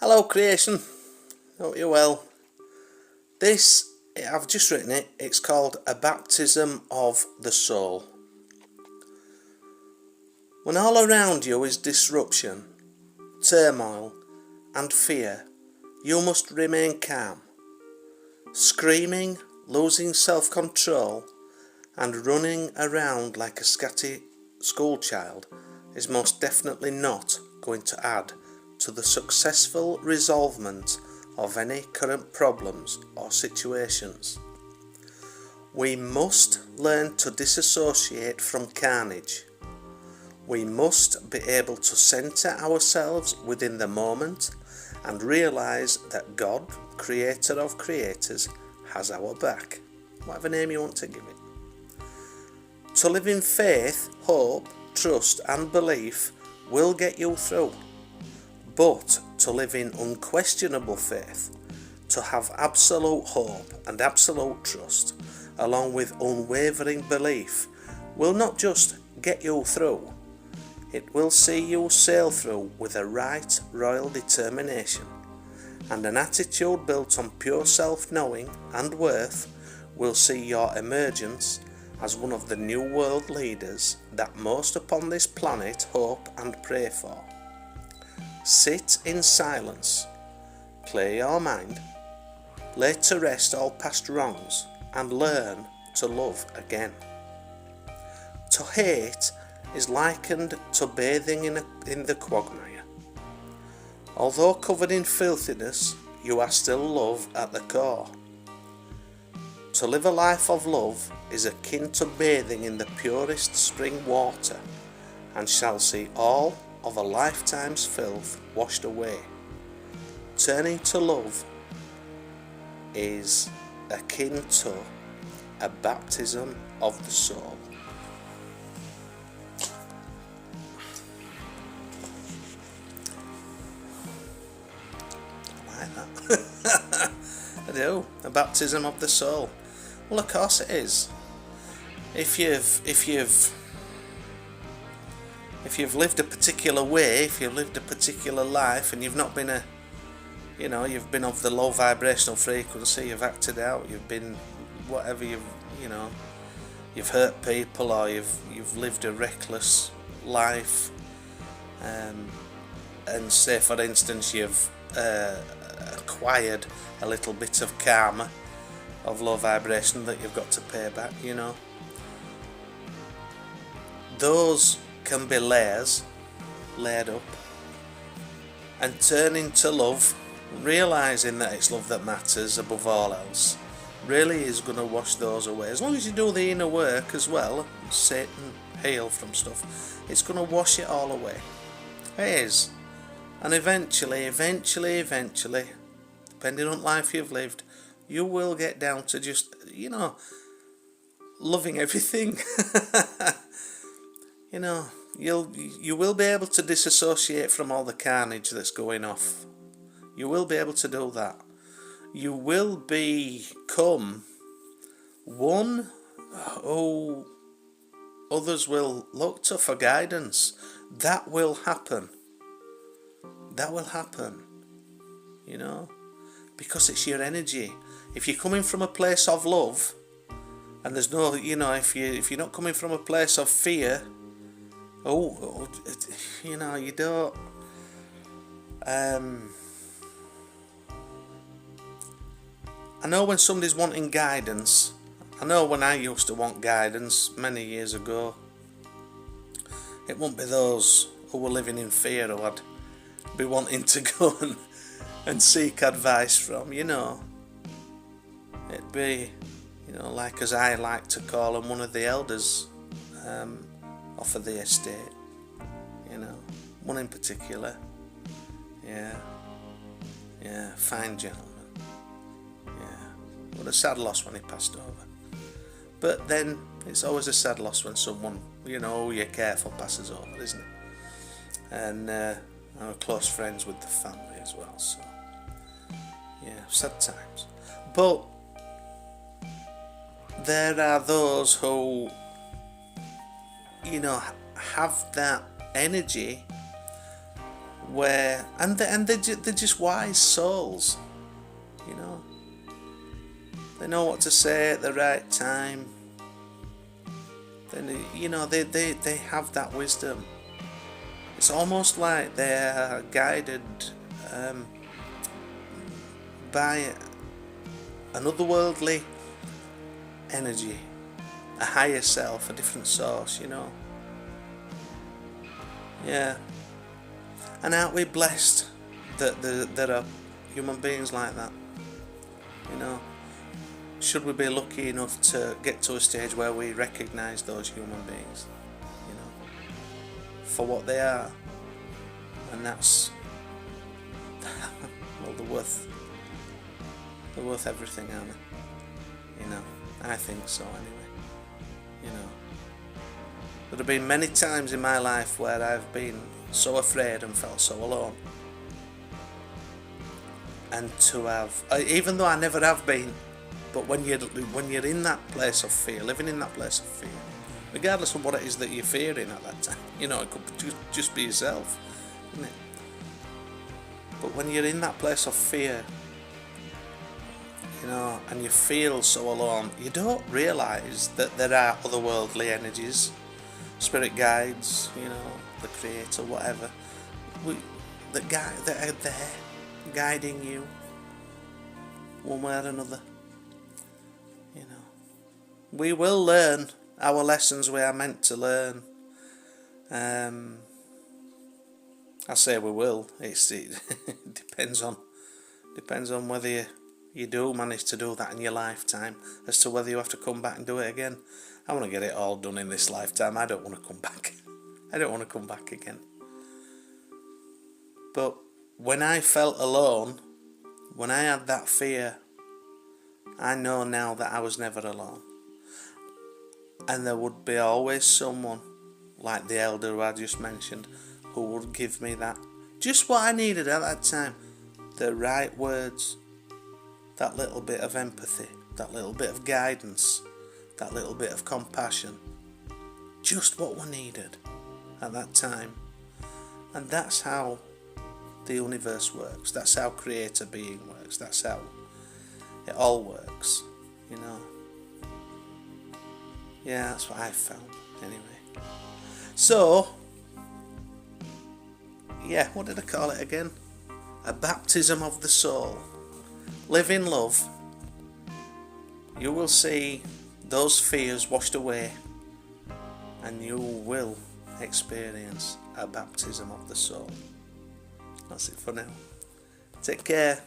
Hello creation, hope you're well. I've just written it, it's called A Baptism of the Soul. When all around you is disruption, turmoil and fear, you must remain calm. Screaming, losing self-control and running around like a scatty schoolchild is most definitely not going to add to the successful resolvement of any current problems or situations. We must learn to disassociate from carnage. We must be able to centre ourselves within the moment and realise that God, creator of creators, has our back, whatever name you want to give it. To live in faith, hope, trust and belief will get you through. But to live in unquestionable faith, to have absolute hope and absolute trust, along with unwavering belief, will not just get you through, it will see you sail through with a right royal determination, and an attitude built on pure self-knowing and worth will see your emergence as one of the new world leaders that most upon this planet hope and pray for. Sit in silence, clear your mind, lay to rest all past wrongs, and learn to love again. To hate is likened to bathing in the quagmire. Although covered in filthiness, you are still love at the core. To live a life of love is akin to bathing in the purest spring water, and shall see all of a lifetime's filth washed away. Turning to love is akin to a baptism of the soul. I like that. I do. A baptism of the soul. Well, of course it is. If you've lived a particular way, if you've lived a particular life and you've not been you've been of the low vibrational frequency, you've acted out, you've been whatever, you've hurt people, or you've lived a reckless life, and say for instance you've acquired a little bit of karma of low vibration that you've got to pay back, those can be layers laid up, and turning to love, realising that it's love that matters above all else, really is going to wash those away. As long as you do the inner work as well, sit and heal from stuff, it's going to wash it all away. It is. And eventually, depending on life you've lived, you will get down to just, loving everything. You will be able to disassociate from all the carnage that's going off. You will be able to do that. You will become one who others will look to for guidance. That will happen. Because it's your energy. If you're coming from a place of love, and there's no, if you're not coming from a place of fear, you don't. I know when somebody's wanting guidance. I know when I used to want guidance many years ago, it wouldn't be those who were living in fear who I'd be wanting to go and seek advice from. It'd be, like as I like to call him, one of the elders off of the estate, one in particular, fine gentleman, what a sad loss when he passed over. But then it's always a sad loss when someone, you're careful, passes over, isn't it? And I'm close friends with the family as well, so sad times. But there are those who have that energy where they're just wise souls, you know. They know what to say at the right time. Then you know they have that wisdom. It's almost like they are guided by an otherworldly energy, a higher self, a different source, you know. Yeah. And aren't we blessed that there are human beings like that? You know, should we be lucky enough to get to a stage where we recognise those human beings, you know, for what they are, and that's well, they're worth everything, aren't they? You know, I think so anyway. You know, there have been many times in my life where I've been so afraid and felt so alone, and to have, even though I never have been, but when you're in that place of fear, living in that place of fear, regardless of what it is that you're fearing at that time, you know, it could just be yourself, isn't it? But when you're in that place of fear, you know, and you feel so alone, you don't realise that there are otherworldly energies, spirit guides, you know, the creator, whatever, that are there guiding you one way or another. You know, we will learn our lessons we are meant to learn. I say we will. It depends on whether you do manage to do that in your lifetime, as to whether you have to come back and do it again. I want to get it all done in this lifetime. I don't want to come back. I don't want to come back again. But when I felt alone, when I had that fear, I know now that I was never alone. And there would be always someone, like the elder who I just mentioned, who would give me that, just what I needed at that time. The right words, that little bit of empathy, that little bit of guidance, that little bit of compassion. Just what we needed at that time. And that's how the universe works. That's how creator being works. That's how it all works, you know. Yeah, that's what I've found anyway. So, yeah, what did I call it again? A baptism of the soul. Live in love. You will see those fears washed away, and you will experience a baptism of the soul. That's it for now. Take care.